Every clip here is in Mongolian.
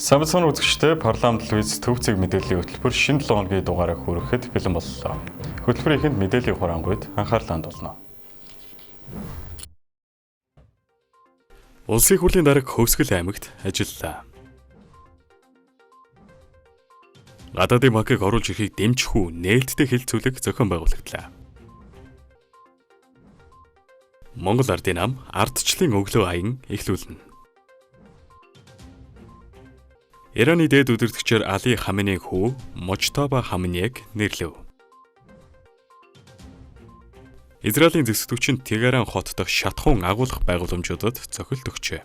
Самбсан үзэгчтэй парламент телевиз төвцөг мэдээллийн хөтөлбөр шинэ 7 хоногийн дугаараа хүрэхэд бэлэн боллоо. Хөтөлбөрийн эхэнд мэдээллийн хураангуйд анхаарлаа хандуулна. Улсын хурлын дарга Хөвсгөл аймагт ажиллалаа. Гадаадын банкыг оруулж ирэхийг дэмжих үү, нээлттэй хэлцүүлэг зохион байгуулагдлаа. Монгол Ардын нам ардчлалын өглөө аян эхлүүлнэ. Ираны дээд удирдагчаар Али Хаменеийн хүү Можтаба Хаменеийг нэрлэв. Израилийн зэвсэгчийн Тегеран хот дахь шатхуун агуулгах байгууламжуудад цохилт өгчээ.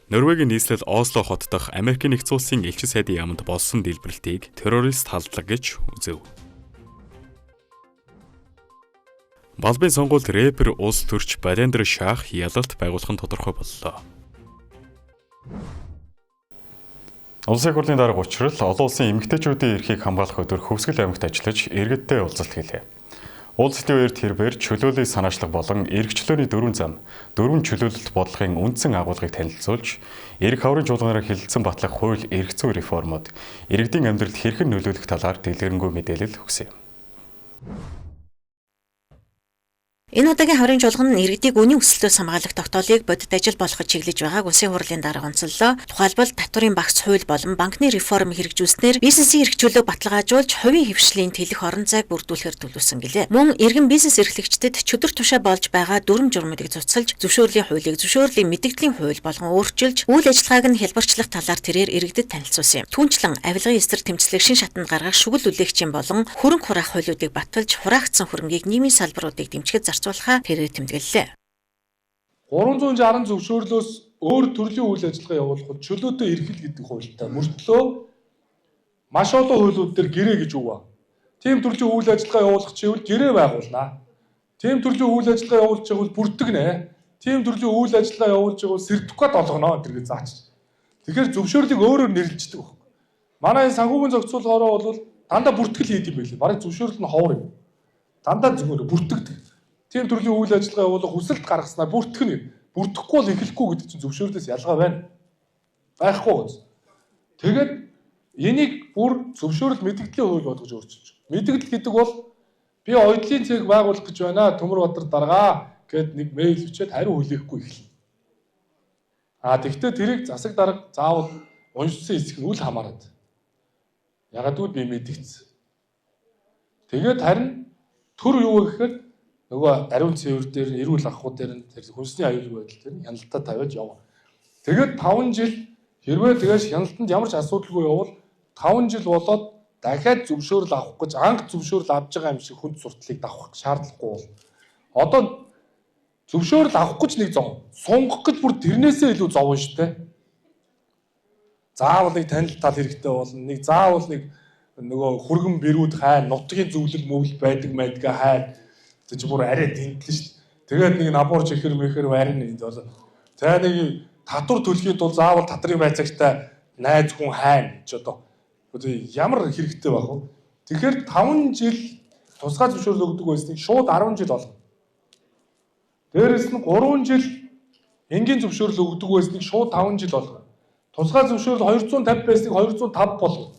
Норвегийн нийслэл Осло хот дахь Америкийн нэгдсэн улсын элчин сайдын яамд болсон дэлбэрэлтийг террорист халдлага гэж үзэв. Балбын сонгуульд рэпер улс төрч Барендер Шах ялалт байгуулах нь тодорхой боллоо. Улсын хурлын дарга учрал олон улсын эмэгтэйчүүдийн эрхийг хамгаалах өдөр Хөвсгөл аймагт ажиллаж иргэдтэй уулзалт хийлээ. Уулзалтын үеэр тэрбээр чөлөөллийн санаачлаг болон эрх чөлөөний 4 зам, 4 чөлөөлөлт бодлогын үндсэн агуулгыг танилцуулж, эрх аврын чуулганаараа хилцэн батлах хууль эрх зүйн реформод иргэдийн амьдралд хэрхэн нөлөөлөх талаар дэлгэрэнгүй мэдээлэл өгсөн юм. Энэ удаагийн хаврын чуулган нь иргэдийг үнийн өсөлтөөс хамгаалах тогтоолыг бодит ажил болгож чиглэж байгааг Улсын хурлын дарга онцоллоо. Тухайлбал татварын багц хууль болон банкны реформ хэрэгжүүлснээр бизнесийн эрх чөлөөг баталгаажуулж хувийн хэвшлийн тэлэх орон зайг бүрдүүлэхээр төлөвлөсөн гэлээ. Мөн иргэн бизнес эрхлэгчдэд чөдөр тушаа болж байгаа дүрм журмуудыг цуцалж, зөвшөөрлийн хуулийг зөвшөөрлийн мэдэгдлийн хууль болгон өөрчилж, үйл ажиллагааг нь хялбарчлах талаар тэрээр иргэдэд танилцуулсан юм. Түүнчлэн авилгын эсрэг тэмцлэг шин шатанд гаргах шүгэл үлээгчийн болон хөрөнгө хураах хуулиудыг баталж, хураагдсан хөрөнгийг нийгмийн салбаруудыг дэмжихэд зарцуулахаа тэрээр тэмдэглэлээ. 360 зөвшөөрлөөс өөр төрлийн үйл ажиллагаа явуулахад чөлөөтэй эрхэл гэдэг хуультай мөртлөө маш олон хуулиуд дээр гэрээ гэж үг ба. Тийм төрлийн үйл ажиллагаа явуулах чивэл гэрээ байгуулнаа. Тийм төрлийн үйл ажиллагаа явуулж байвал бүртгэнэ. Тийм төрлийн үйл ажиллагаа явуулж байвал сертификат олгоно гэдгийг зааж. Тэгэхээр зөвшөөрлийг өөрөөр нэрлэлцдэг баг. Манай санхүүгийн зохицуулгаараа бол дандаа бүртгэл хийд юм байли. Бараг зөвшөөрөл нь ховор юм. Дандаа зүгээр бүртгэдэг. Тийм төрлийн үйл ажиллагаа явуулах хүсэлт гаргаснаар бүртгэнэ. Бүртгэхгүй бол эхлэхгүй гэдэг чинь зөвшөөрлөөс ялгаа байна. Байхгүй гоц. Тэгээд энийг бүр зөвшөөрөл мэдэгдлийн хууль болгож өөрчилж. Мэдэгдэл гэдэг бол би оюутлын цэг байгуулах гэж байна. Төмөрбатар даргаа гэд нэг мэйл бичээд хариу хүлээхгүй эхэлнэ. Тэгвэл тэрийг засаг дарга заавал уншсан хэсэг нь үл хамааран. Ягаад гэвэл би мэдэгдсэн. Тэгээд харин төр юу гэхээр нөгөө ариун цэвэр дээр эрүүл ахуй дээр нь хүнсний аюулгүй байдал дээр хяналтаа тавиад явна. Тэгээд 5 жил хэрвээ тэгээс хяналтанд ямар ч асуудалгүй явбал 5 жил болоод дахиад зөвшөөрөл авах гэж анх зөвшөөрөл авж байгаа юм шиг хүнд сурталыг давах шаардлагагүй бол одоо зөвшөөрөл авах гэж нэг зов. Сунгах гэж бүр тэрнээсээ илүү зовно шүү дээ. Заавал нэг танил тал хэрэгтэй болно. Нэг заавал нэг нөгөө хүргэн бэрүүд хайн, нутгийн зөвлөл мөвл байдаг байдгаа хайн. Тэг бүр арай тэндлэн шүү дээ. Тэгээд нэг набуур чихэр мэхэр байрна энд бол. За нэг татвар төлөхийн тулд заавал татрын байцаагтай найз хүн хайн ч одоо ямар хэрэгтэй байх вэ? Тэгэхээр 5 жил тусгай зөвшөөрөл өгдөг байсныг шууд 10 жил болгоно. Дээрээс нь 3 жил энгийн зөвшөөрөл өгдөг байсныг шууд 5 жил болгоно. Тусгай зөвшөөрөл 250 байсныг 205 болгоно.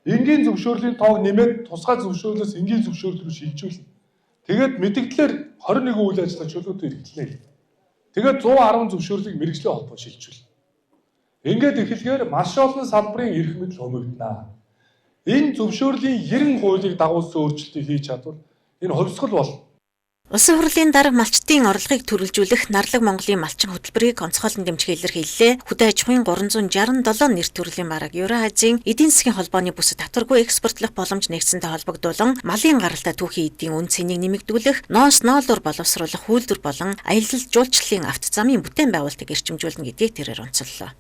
Энгийн зөвшөөрлийн тоог нэмээд тусгай зөвшөөрлөөс энгийн зөвшөөрөл рүү шилжүүлнэ. Тэгээд мэдэгдлэр 21 үйл ажиллагаа чөлөөтэй эрхлэнэ. Тэгээд 110 зөвшөөрлийг мэргэжлийн холбоо шилжүүлнэ. Ингээд эхлэхээр маш олон салбарын эрх мэдэл хөнөөгдөнө. Энэ зөвшөөрлийн 90 хуулийг дагуулсан өөрчлөлтийг хийж чадвал энэ хувьсгал болно. Улсын хурлын дарга малчтын орлогыг төрөлжүүлэх Нарлаг Монголын малчин хөтөлбөрийг онцгойлон дэмжих илэрхийллээ. Хөдөө аж ахуйн 367 нэр төрлийн бараг Евразийн эдийн засгийн холбооны бүсэд татваргүй экспортлох боломж нэгдсэнтэй холбогдуулан малын гаралтай түүхийн эдийн үн цэнийг нэмэгдүүлэх, ноос ноолуур боловсруулах үйлдвэр болон аялал жуулчлалын авто замын бүтээн байгуулалтыг эрчимжүүлнэ гэдгийг тэрээр онцоллоо.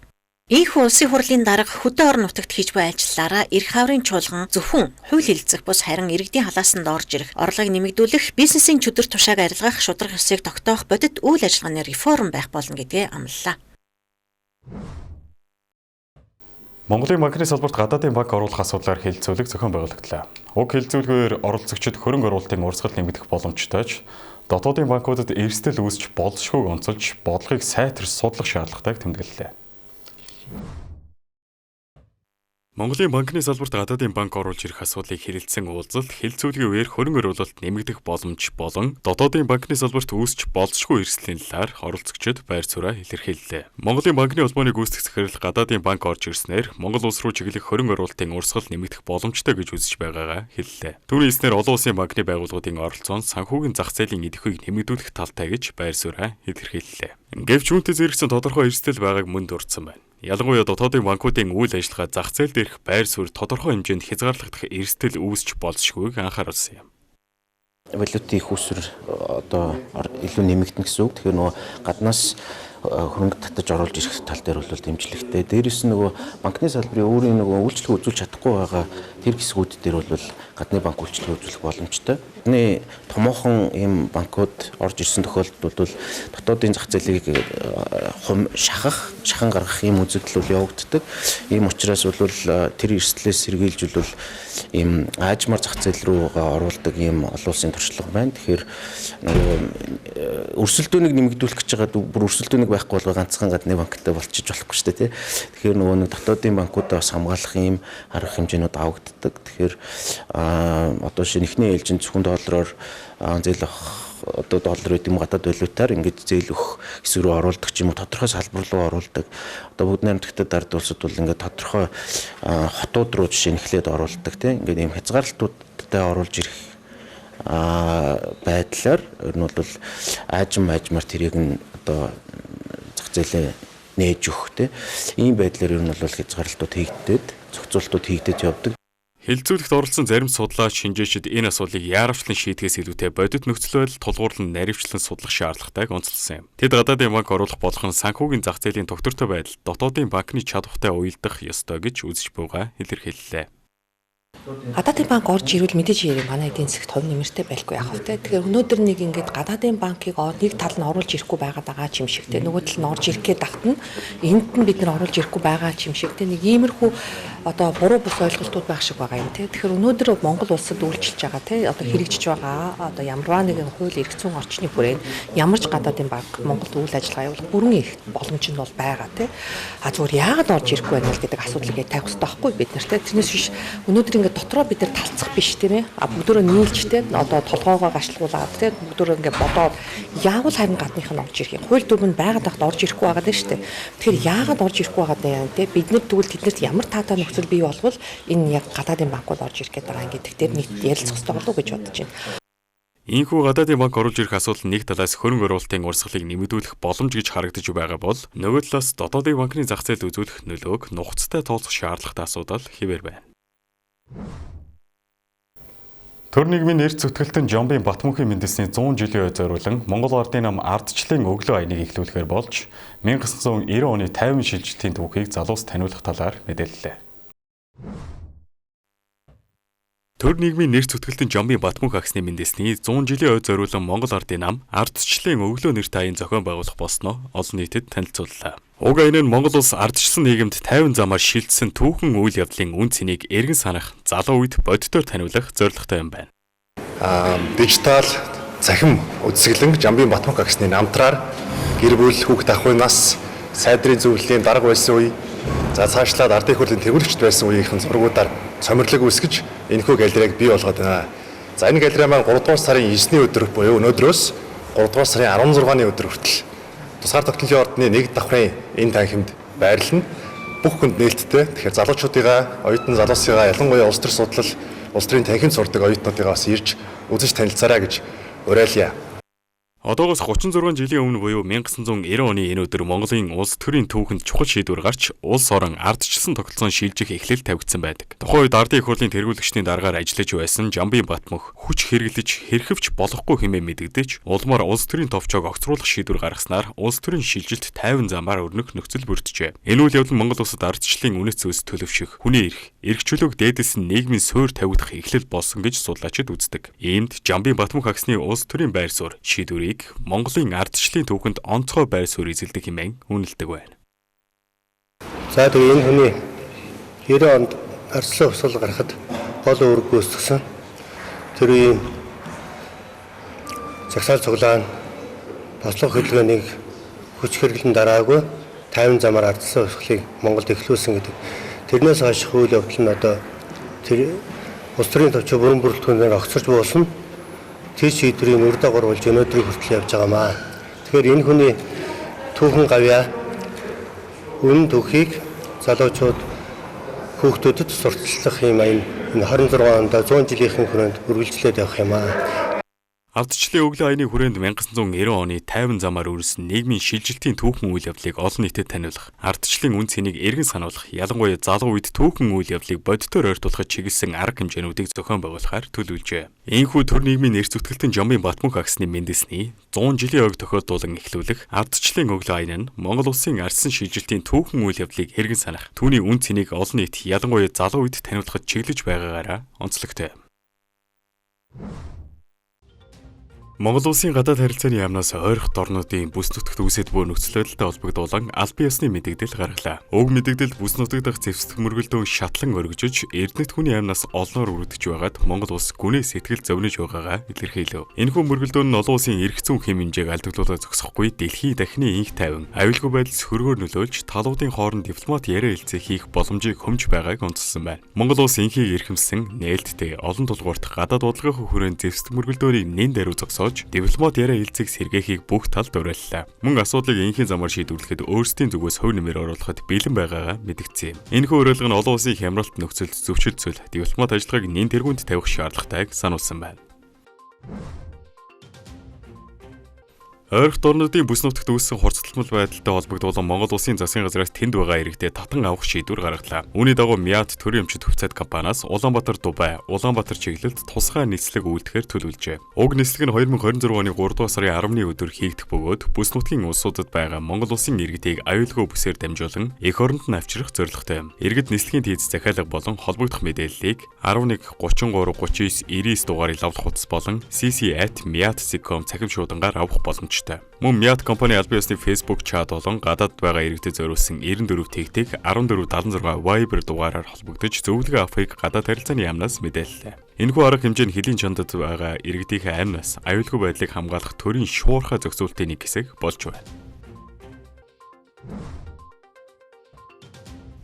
Ийхүү улсын хурлын дарга хөдөө орон нутагт хийж буй ажиллалаараа эрх аврын чуулган зөвхөн хууль хэлэлцэх бус харин иргэдийн халаасанд орж ирэх, орлогыг нэмэгдүүлэх, бизнесийн чөдөр тушааг арилгах, шударга ёсыг тогтоох бодит үйл ажиллагааны реформ байх болно гэдгээ амлалаа. Монголын банкны салбарт гадаадын банк оруулах асуудлаар хэлэлцүүлэг зохион байгуулагдлаа. Уг хэлэлцүүлгээр оролцогчид хөрөнгө оруулалтын урсгал нэмэгдэх боломжтойч дотоодын банкудад эрсдэл үүсч болзошгүйг онцолж бодлогыг сайтар судлах шаардлагатайг тэмдэглэлээ. Монголын банкны салбарт гадаадын банк оруулж ирэх асуудлыг хэрэлдсэн уулзалт хэлцүүлгийн үеэр хөрөнгө оруулалт нэмэгдэх боломж болон дотоодын банкны салбарт үүсч болзошгүй эрсдлийн талаар оролцогчид байр сууриа илэрхийллээ. Монголын банкны холбооны гүйцэтгэх захирал гадаадын банк орж ирснээр Монгол улс руу чиглэх хөрөнгө оруулалтын урсгал нэмэгдэх боломжтой гэж үзэж байгаагаа хэллээ. Түүний эснээр олон улсын банкны байгууллагуудын оролцоонд санхүүгийн зах зээлийн идэвхийг нэмэгдүүлэх талтай гэж байр сууриа илэрхийллээ. Гэвч үүнтэй зэрэгцэн тодорхой эрсдэл байгааг мөн дурдсан байна. Ялангуяа дотоодын банкуудын үйл ажиллагаа зах зээл дээрх байр суурь тодорхой хэмжээнд хязгаарлагдах эрсдэл үүсч болзошгүйг анхааруулсан юм. Валютын их усүр одоо илүү нэмэгдэнэ гэсэн үг. Тэгэхээр нөгөө гаднаас хөрөнгө татаж оруулж ирэх тал дээр бол дэмжлэгтэй. Дээрээс нь нөгөө банкны салбарын өөрийн нөгөө үйлчлэг үзүүлж чадахгүй байгаа тэр хэсгүүд дээр бол гадны банк үйлчлэг үзүүлэх боломжтой. Бидний томоохон ийм банкуд орж ирсэн тохиолдолд бол дотоодын зах зээлийг шахан гаргах ийм үзэгдэл явагддаг. Ийм учраас бол тэр эрсдлээс сэргийлж бол ийм аажмаар зах зээл рүүгээ оруулдаг ийм олон улсын туршлага байна. Тэгэхээр нөгөө өрсөлдөөнийг нэмэгдүүлэх гэж байгаа бүр өрсөлдөөнийг байхгүй бол ганцхан гадны банктай болчих болохгүй шүү дээ. Тэгэхээр нөгөө нэг дотоодын банкудаа бас хамгаалах ийм арга хэмжээнүүд авагддаг. Тэгэхээр одоо шинэхний ээлжинд зөвхөн доллараар зээл авах одоо доллар гэдэг юм гадаад валютаар ингэж зээл өгөх хэсэг рүү оруулдаг ч юм уу тодорхой салбар руу оруулдаг. Одоо бүгд найрамдагтад ард улсад бол ингээд тодорхой хотууд руу жишээ нь эхлээд оруулдаг тийм ингээд ийм хязгаарлалтуудтай оруулж ирэх байдлаар ер нь бол аажмаар тэрийг нь одоо зах зээлээ нээж өгөх тийм ийм байдлаар ер нь бол хязгаарлалтууд хийгдээд зохицуултууд хийгдэж явдаг. Хэлцүүлэгт оролцсон зарим судлаач шинжээчид энэ асуудлыг яарвчлан шийдгээс илүүтэй бодит нөхцөл байдал тулгуурлан наривчлан судлах шаардлагатайг онцлсан юм. Тэд гадаадын банк оруулах болох нь санхүүгийн зах зээлийн тогтвортой байдал дотоодын банкны чадвартай уялдах ёстой гэж үзэж буйгаа илэрхийллээ. Гадаадын банк орж ирвэл мэдээж ярив манай эдийн засагт хувь нэмэртэй байхгүй яах вэ? Тэгэхээр өнөөдөр нэг ингээд гадаадын банкыг нэг тал нь оруулж ирэхгүй байгаад байгаа ч юм шигтэй нөгөө тал нь орж ирэх гээд тахтана энд нь бид нар оруулж ирэхгүй байгаа ч юм шигтэй нэг иймэрхүү одоо буруу бус ойлголтууд байх шиг байгаа юм тий. Тэгэхээр өнөөдөр Монгол улсад үйлчилж байгаа тий одоо хэрэгжиж байгаа одоо ямарваа нэгэн хууль эрх зүйн орчны хүрээнд ямар ч гадаадын банк Монголд үйл ажиллагаа явуулах бүрэн их боломж нь бол байгаа тий. Зүгээр яагаад орж ирэхгүй байна вэ гэдэг асуудлыг тавих хэрэгтэй байхгүй бид нар тий. Тэрнээс биш өнөөдөр ингээд дотроо бид нар талцах биш тийм ээ. Бүгдөө нийлжтэй одоо толгоогоо гашлуулаад тийм бүгдөө ингээд бодоод яавал харин гадных нь орж ирэх юм. Хууль дүрмэнд байгаад тахт орж ирэхгүй байгаа дээ шүү дээ. Тэгэхээр яагаад орж ирэхгүй байгаа юм те бид нар тэгвэл тэднэрт ямар таатай нөхцөл бий болвол энэ яг гадаадын банкуд орж ирэх гээд байгаа ингээд дээр нэг ярилцах хэрэгтэй болов уу гэж бодож байна. Ийхүү гадаадын банк оруулж ирэх асуудал нэг талаас хөрөнгө оруулалтын урсгалыг нэмэгдүүлэх боломж гэж харагдаж байгаа бол нөгөө талаас дотоодын банкны зах зээл үзүүлэх нөлөөг нухацтай тооцох шаардлагатай асуудал хэвээр байна. Төр нийгмийн эрх зүтгэлтэн Жомбын Батмөнхийн үндэсний 100 жилийн өв зориулан Монгол Ардын нам ардчлалын өглөө аяныг эхлүүлэхээр болж 1990 оны 50 шилжилтийн түүхийг залуус таниулах талаар мэдээллээ. Төр нийгмийн нэр зүтгэлтэн Жомбын Батмөнх агсны үндэсний 100 жилийн өв зориулан Монгол Ардын нам ардчлалын өглөө нэртэй аян зохион байгуулах болсноо олон нийтэд танилцууллаа. Уг аян нь Монгол улс ардчилсан нийгэмд 50 замаар шилжсэн түүхэн үйл явдлын үн цэнийг эргэн санах, залуу үед бодитоор таниулах зорилготой юм байна. Дижитал захим үзэсгэлэн Жомбын Батмөнх агсны намтраар гэр бүл хүүхд ахуйн нас сайдрын зөвлөлийн дарга байсан үе, за цаашлаад ардын хурлын тэмүүлэгчд байсан үеийнхэн зургуудаар цомирлог үүсгэж энэхүү галерейг бий болгоод байна. За энэ галерей маань 3 дугаар сарын 9-ний өдөр буюу өнөөдрөөс 3 дугаар сарын 16-ны өдөр хүртэл тусгаар тогтнолын ордны нэг давхрын энэ танхимд байрлана. Бүх хүнд нээлттэй. Тэгэхээр залуучуудыгаа, оюутан залуусыгаа ялангуяа улс төр судлал, улс төрийн танхимд сурдаг оюутнуудыгаа бас ирж үзэж танилцаарай гэж уриалъя. Одоогоос 36 жилийн өмнө буюу 1990 оны энэ өдөр Монголын улс төрийн түүхэнд чухал шийдвэр гарч улс орон ардчилсан тогтолцоон шилжих эхлэл тавигдсан байдаг. Тухайн үед ардын их хурлын тэргүүлэгчдийн дараагаар ажиллаж байсан Жомбын Батмөнх хүч хэрэглэж хэрхэвч болохгүй хэмээн мэдэгдэж улмаар улс төрийн товчоог огцруулах шийдвэр гаргаснаар улс төрийн шилжилт 50 замаар өрнөх нөхцөл бүрджээ. Энэ үйл явдал Монгол улсад ардчлалын үнэт зүйлс төлөвшөх, хүний эрх чөлөөг дээдэс нь нийгмийн суурь тавигдах эхлэл болсон гэж судлаачид үздэг. Иймд Жомбын Батмөнх агсны улс төрийн байр суурь шийдвэрийг Монголын ардчлалын түүхэнд онцгой байр суурь эзэлдэг хэмээн үнэлдэг байна. За тэгээ энэ хүний 90 онд ардчлалын хувьсгал гарахад гол үүрэг гүйцэтгсэн. Тэр үеийн загсаал цуглаан бослого хөдөлгөөнийг хүч хэрэглэн дараагүй 50 замаар ардсан өсгөлийг Монголд эхлүүлсэн гэдэг. Тэрнээс хойш үйл явдал нь одоо тэр улс төрийн төвчөө бүрэн бүрэлдэхүүнээр огцорч буусан. Тэр шийдвэрийн үр дагавар болж өнөөдрийг хүртэл явж байгаамаа. Тэгэхээр энэ хүний түүхэн гавьяа үнэн түүхийг залуучууд хүүхдүүдэд сурталчлах юм энэ 26 онд 100 жилийнхэн хүрээнд үргэлжлээд явах юм аа. Ардчлалын өглөө аяны хүрээнд 1990 оны 50 замаар үргэлжлэн нийгмийн шилжилтийн түүхэн үйл явдлыг олон нийтэд таниулах, ардчлалын үн цэнийг эргэн сануулах, ялангуяа залуу үед түүхэн үйл явдлыг бодитоор ойртуулахад чиглэсэн арга хэмжээнүүдийг зохион байгуулахаар төлөвлөжээ. Энэхүү төр нийгмийн нэр зүтгэлтэн Жамбын Батмунх агсны Мендэсний 100 жилийн ойг тохиолдуулан эхлүүлэх ардчлалын өглөө аян нь Монгол улсын ардсан шилжилтийн түүхэн үйл явдлыг эргэн санах, түүний үн цэнийг олон нийт ялангуяа залуу үед таниулахад чиглэж байгаагаараа онцлогтой. Монгол улсын гадаад харилцааны яамнаас ойрхон орнуудын бүс нутагт үүсэж буй нөхцөл байдалтай холбогдуулан албан ёсны мэдээлэл гаргалаа. Уг мэдээлэл бүс нутаг дахь зэвсэг мөргөлдөөн шатлан өргөжөж Эрдэнэт хүний яамнаас олноор үргэлж байгаад Монгол улс гүнээ сэтгэл зовниж байгаагаа илэрхийлэв. Энэхүү мөргөлдөөн нь олон улсын эрх зүйн хэм хэмжээг алдагдуулаад зогсохгүй дэлхийн дахины инх тайван, аюулгүй байдал сөргөөр нөлөөлж талуудын хооронд дипломат яриа хэлцээ хийх боломжийг хөмж байгааг онцлсан байна. Монгол улс инхийг эрхэмсэн, нээлттэй, олон тулгуурт гадаад бодлогын хүрээнд зэвсэг мөргөлдөөрийн нэн даруй зогсоо дипломат яриа хэлцээг сэргээхийг бүх талд уриаллаа. Мөн асуудлыг инхийн замаар шийдвэрлэхэд өөрсдийн зүгээс хувь нэмэр оруулахад бэлэн байгаагаа мэдгдсэн юм. Энэхүү уриалга нь олон улсын хямралт нөхцөлд зөвшөлдсөл дипломат ажиллагааг нэн тэргуунд тавих шаардлагатайг сануулсан байна. Ойрхон орнуудын бүс нутагт үүссэн хурцлалмал байдалтай холбогдуулан Монгол улсын засгийн газраас тэнд байгаа иргэдэд татан авах шийдвэр гаргалаа. Үүний дагуу МИАД төрийн өмчит хувьцаат компаниас Улаанбаатар Дубай, Улаанбаатар чиглэлд тусгай нийслэг үйлдэхээр төлөвлөжээ. Уг нийслэг нь 2026 оны 3 дугаар сарын 10-ны өдөр хийгдэх бөгөөд бүс нутгийн улсуудад байгаа Монгол улсын иргэдийг аюулгүй бүсээр дамжуулан эх оронд нь авчрах зорилготой юм. Иргэд нийслэгийн тийц захиалга болон холбогдох мэдээллийг 11 33 39 99 дугаарыг лавлах утас болон cc@miad.com цахим шуудангаар авах боломжтой. Мөн МИАД компани албан ёсны Facebook чат болон гадаадд байгаа иргэдэд зориулсан 94 тэгтэг 1476 Viber дугаараар холбогдож зөвлөгөө авахыг гадаад харилцааны яамнаас мэдээллээ. Энэхүү арга хэмжээ нь хөлийн чондод байгаа иргэдийн амнаас аюулгүй байдлыг хамгаалах төрийн шуурхай зохицуултын нэг хэсэг болж байна.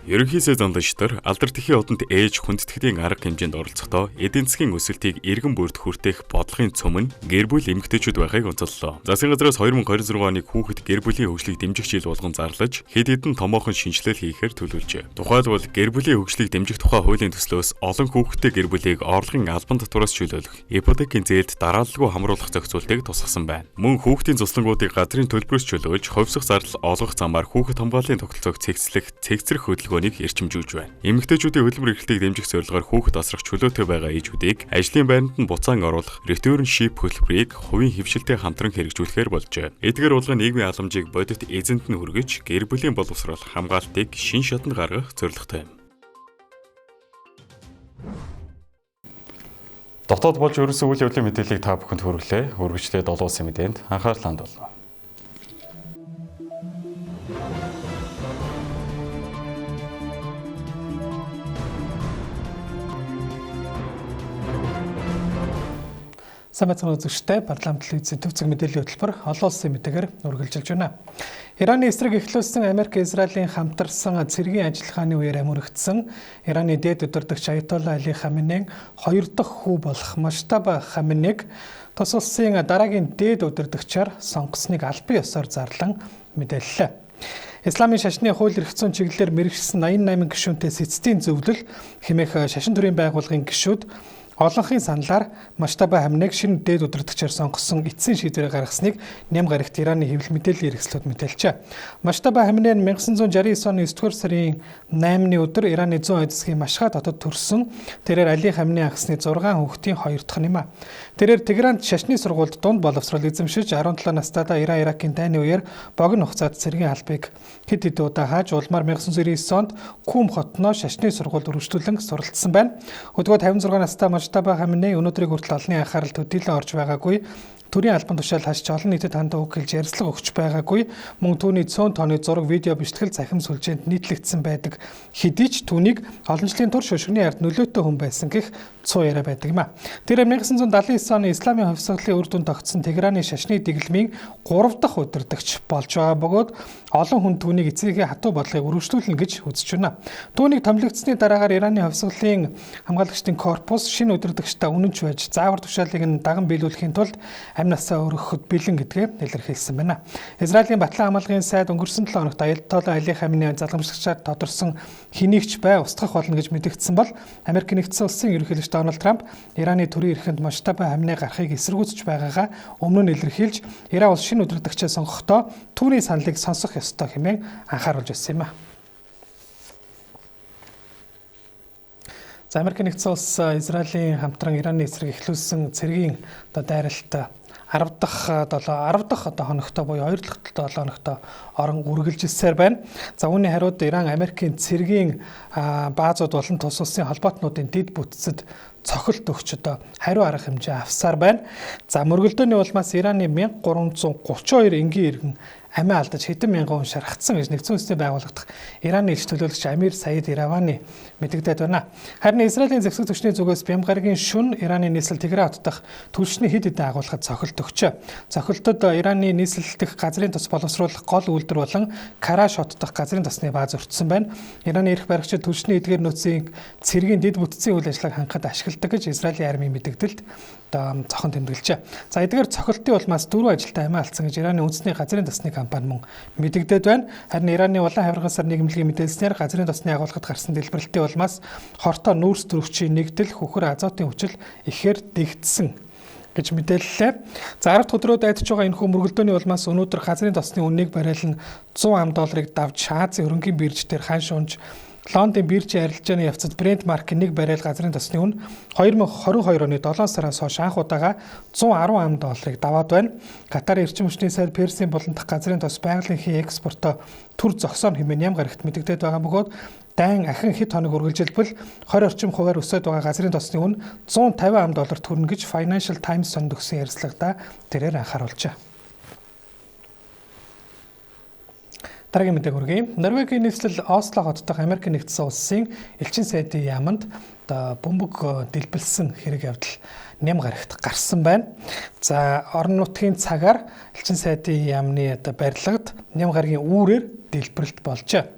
Ерөнхий сайд замдагчдаар алдар тэхийн одонд ээж хүндэтгэлийн арга хэмжээнд оролцохдоо эдийн засгийн өсөлтийг эргэн бүрд хүртээх бодлогын цөм нь гэр бүл эмэгтэйчүүд байхыг онцоллоо. Засгийн газраас 2026 оны хүүхэд гэр бүлийн хөгжлийг дэмжих жил болгон зарлаж хэд хэдэн томоохон шинжилэл хийхээр төлөвлөжээ. Тухайлбал гэр бүлийн хөгжлийг дэмжих тухай хуулийн төслөөс олон хүүхэдтэй гэр бүлийг орлогын албан татвараас чөлөөлөх, ипотекийн зээлд дараалалгүй хамруулах зохицуултыг тусгасан байна. Мөн хүүхдийн цуслангуудыг газрын төлбөрөөс чөлөөлж хувьсах зардал олгох замаар хүүхэд хамгааллын тогтолцоог цэгцлэх хөдөлгөөнийг эрчимжүүлж байна. Эмэгтэйчүүдийн хөдөлмөр эрхлэлийг дэмжих зорилгоор хүүхэд асрах чөлөөтэй байгаа ээжүүдийг ажлын байранд нь буцаан оруулах returnship хөтөлбөрийг хувийн хөвшилтэй хамтран хэрэгжүүлэхээр болжээ. Эдгээр урилга нийгмийн халамжийг бодит эзэнт нь хүргэж гэр бүлийн боловсрол хамгаалтыг шин шатанд гаргах зорилготой юм. Дотоод болж өрөөсөө үйл явдлын мэдээллийг та бүхэнд хүргэлээ. Үргэлжлээд олон улсын мэдээнд анхаарал хандуулна. Самбайцхан үзэгчтэй парламент телевизийн төвцөг мэдээллийн хөтөлбөр олон улсын мэдээгээр үргэлжилж байна. Ираны эсрэг эхлүүлсэн Америк Израилийн хамтарсан цэргийн ажиллагааны үеэр амирагдсан Ираны дээд удирдагч Аятолла Али Хаменеийн 2 дахь хүү болох Муштаба Хаменеийг тус улсын дараагийн дээд удирдагчаар сонгосныг албан ёсоор зарлан мэдээллээ. Исламын шашны хууль эрх зүйн чиглэлээр мэргэжсэн 88 гишүүнтэй сэцтийн зөвлөл хэмээх шашин төрийн байгууллагын гишүүд олонхын саналаар Муштаба Хаменеийг шинэ дээд удирдагчаар сонгосон эцсийн шийдвэрийг гаргасныг Ням гарагт Ираны хэвлэл мэдээллийн хэрэгслүүд мэдээлжээ. Муштаба Хаменей 1969 оны 9-р сарын 8-ны өдөр Ираны 100 эдсгийн Машхад хотод төрсөн. Тэрээр Али Хаменей агсны 6 хүүхдийн 2 дахь юм а. Тэрээр Тегеранд шашны сургуульд дунд боловсрол эзэмшиж 17 настайдаа Иран-Иракийн дайны үеэр богино хугацаанд цэргийн албыг хэд хэдэн удаа хааж улмаар 1999 онд Кум хотноо шашны сургуульд үргэлжлүүлэн суралцсан байна. Өдгөө 56 настай Маштаба Хаминей өнөөдрийг хүртэл олонний анхаарал төдийлөн орж байгаагүй. Төрийн албан тушаал хашиж олон нийтэд хандаа үг хэлж ярьцлага өгч байгаагүй. Мөн түүний цөөн тооны зураг, видео бичлэгэл захим сүлжээнд нийтлэгдсэн байдаг. Хэдий ч түүнийг олон жилийн турш шошгоны ард нөлөөтэй хүн байсан гэх цуу яриа байдаг юм а. Тэр 1979 оны Исламын хувьсгалын үр дүнд тогтсон Тегераны шашны дэглэмийн 3 дахь удирдагч болж байгаа бөгөөд олон хүн түүнийг эцгийн хатуу бодлогыг өргөжлүүлнэ гэж үзэж байна. Түүнийг томилогдсны дараагаар Ираны хувьсгалын хамгаалагчдын корпус шинэ удирдагчдаа үнэнч байж заавар тушаалыг нь даган биелүүлэхийн тулд амнасаа өргөхөд бэлэн гэдгээ илэрхийлсэн байна. Израилийн Батлан хамгаалгын сайд өнгөрсөн 7 хоногт Аятолла Али Хаминей залгамжлагчаар тодорсон хинийгч бай устгах болно гэж мэдэгдсэн бол Америк нэгдсэн улсын ерөнхийлөгч Дональд Трамп Ираны төрийн эрхэнд Маштаба Хаминей гарахыг эсэргүүцэж байгаагаа өмнө нь илэрхийлж Иран улс шинэ удирдагчаа сонгохдоо түүний саналыг сонсох ёстой хэмээн анхааруулж байсан юм а. Америк нэгдсэн улс Израилийн хамтран Ираны эсрэг эхлүүлсэн цэргийн дайралт 10 дахь хоногтой буюу 2 дахь 7 хоногтой орон үргэлжилсээр байна. За үүний хариуд Иран Америкийн цэргийн баазууд болон тус улсын холбоотнуудын дэд бүтцэд цохилт өгч хариу арга хэмжээ авсаар байна. За мөргөлдөөний улмаас Ираны 1332 энгийн иргэн амиа алдаж хэдэн мянган хүн шархацсан гэж нэгдсэн үндэсний байгууллагадах Ираны элч төлөөлөгч Амир Саид Иравани мэдэгдээд байна. Харин Израилийн зэвсэг түвшний зүгээс Бямгаргийн шөнө Ираны нийслэл Тегеран хотдох түлшний хэд хэдэн агуулгад цохилт өгчээ. Цохилтод Ираны нийслэл дэх газрын тос боловсруулах гол үйлдвэр болон Караш хотдох газрын тосны бааз өртсөн байна. Ираны эрх баригчид түлшний эдгээр нөөцийн цэргийн дэд бүтцийн үйл ажиллагааг хангахад ашигладаг гэж Израилийн армийн мэдэгдэлд цохон тэмдэглэжээ. За эдгээр цохилтын улмаас 4 ажилтан амиа алдсан гэж Ираны үндэсний газрын тосны компани мөн мэдэгдээд байна. Харин Ираны улаан хавиргасаар нийгэмлэгийн мэдээлснээр газрын тосны агуулгад гарсан дэлбэрэлтийн улмаас хортой нүүрс төрөгчийн нэгдэл хөхөр азотын хүчил ихээр дэгдсэн гэж мэдээллээ. За 10 дахь өдрөө дайдж байгаа энэ хүн мөргөлдөөний улмаас өнөөдөр газрын тосны үннийг барайл нь $100 давж Азийн хөрөнгийн бирж дээр ханш унж Лондон биржийн арилжааны явцад Brent маркийн 1 баррел газрын тосны үн 2022 оны 7 сараас хойш анх удаага $110 даваад байна. Катар эрчим хүчний сайд Персийн болон дахь газрын тос байгалийн экспортоо төр зогсооно хэмээн ям гарагт мэдэгдээд байгаа бөгөөд дайн ахин хэд хоног үргэлжилбэл 20 орчим хувиар өсөд байгаа газрын тосны үн $150 төрнө гэж Financial Times сонд өгсөн ярилцлагада тэрээр анхааруулжээ. Дараагийн мэдээг хүргэе. Норвегийн нийслэл Осло хотдох Америк нэгдсэн улсын элчин сайдын яамд бөмбөг дэлбэлсэн хэрэг явдал нэм гарагт гарсан байна. За орон нутгийн цагаар элчин сайдын яамны барилгад нэм гарагийн үүрээр дэлбэрэлт болжээ.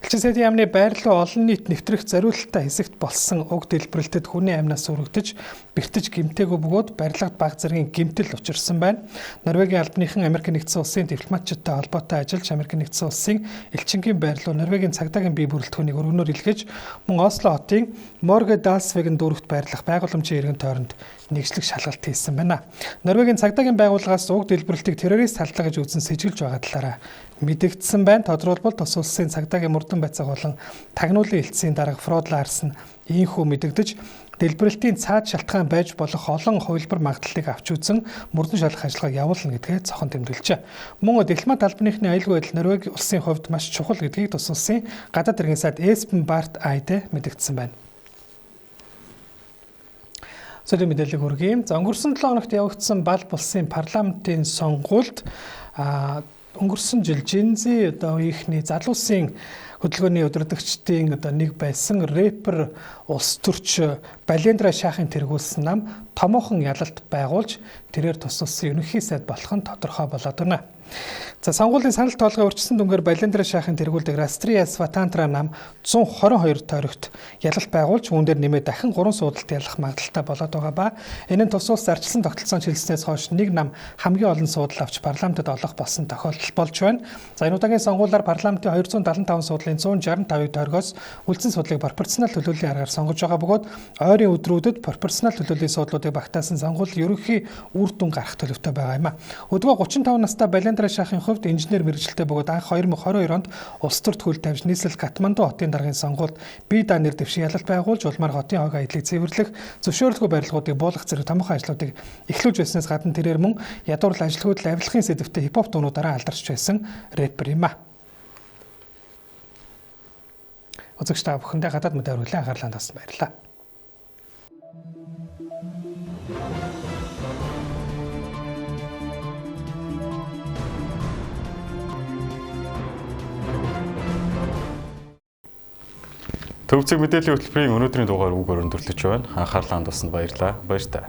Элчин сайдын яамны байрлал олон нийт нэвтрэх зориулалтаа хэсэгт болсон уг дэлбэрэлтэд хүний амнаас өргөдөж бэртэж гэмтээгүй бөгөөд барилгад баг зэргийн гэмтэл учирсан байна. Норвегийн албаныхан Америк нэгдсэн улсын дипломатчидтай холбоотой ажиллаж Америк нэгдсэн улсын элчингийн байрлал Норвегийн цагдаагийн бие бүрэлдэхүүнийг өргөнөөр илгээж мөн Осло хотын Морге Далсвеген дүүрэгт байрлах байгууламжийн иргэн тойронд нэгжлэг шалгалт хийсэн байна. Норвегийн цагдаагийн байгууллагаас уг дэлбэрэлтийг террорист салдлаа гэж үзэн сэжиглж байгаа талаараа мэдэгдсэн байна. Тодорхойлбол тус улсын цагдаагийн мөрдөн байцааг болон тагнуулын элцсийн дарга Фрод Ларсон ийхүү мэдэгдэж дэлбэрэлтийн цаад шалтгаан байж болох олон хувилбар магадлалыг авч үзэн мөрдөн шалгах ажиллагааг явуулна гэдгээ цохон тэмдэглэжээ. Мөн дипломат албаныхны аюулгүй байдал Норвеги улсын хувьд маш чухал гэдгийг тус улсын гадаад иргэн сайд Эспен Барт Айдэ мэдэгдсэн байна. Зөвхөн мэдээлэл хүргэе. За өнгөрсөн 7 хоногт явагдсан Балб улсын парламентын сонгуульд өнгөрсөн жил Жензи үеийнхний залуусын хөдөлгөөний удирдагчдын нэг байсан рэпер улс төрч Балендра Шахын тэргүүлсэн нам томоохон ялалт байгуулж тэрээр тус улсын ерөнхий сайд болох нь тодорхой болоод байна. За сонгуулийн санал тоолгын урьдчилан дүнгээр Балендра Шахын тэргүүлдэг Растрия Сватантра нам 122 тойрогт ялалт байгуулж үүн дээр нэмээд дахин 3 суудалт ялах магадлалтай болоод байгаа ба энэ нь тус улс арчилсан тогтолцоон шилжснээс хойш нэг нам хамгийн олон суудал авч парламентод олох болсон тохиолдол болж байна. За энэ удаагийн сонгуулиар парламентын 275 суудлын 165-ыг тойргоос үлдсэн суудлыг пропорционал төлөвлөлийн аргаар сонгож байгаа бөгөөд ойрын өдрүүдэд пропорционал төлөвлөлийн суудлуудыг багтаасан сонгуулийн ерөнхий үр дүн гарах төлөвтэй байгаа юм а. Өдгөө 35 настай Балендра Шахын хувьд инженер мэргэжилтэй бөгөөд анх 2022 онд улс төрт хөл тавьж нийслэл Катманду хотын даргын сонгуульд бие даанэр дэвшин ялалт байгуулж улмаар хотын хог аяллыг цэвэрлэх, зөвшөөрөлгүй барилгуудыг буулгах зэрэг томоохон ажлуудыг эхлүүлж байснаас гадна тэрээр мөн ядуурл ажилтгүйд авилгын сэдвтэй хипхоп дуунуудаараа алдарч байсан рэпер юм а. Үзэгч та бүхэндээ гадаад мэдээ хүргэлэн анхаарлаа тассан баярлалаа. Төвцөг мэдээллийн хөтөлбөрийн өнөөдрийн дугаар үг өрөндөрлөж байна. Анхаарлаа хандуулсанд баярлалаа. Баяр таа.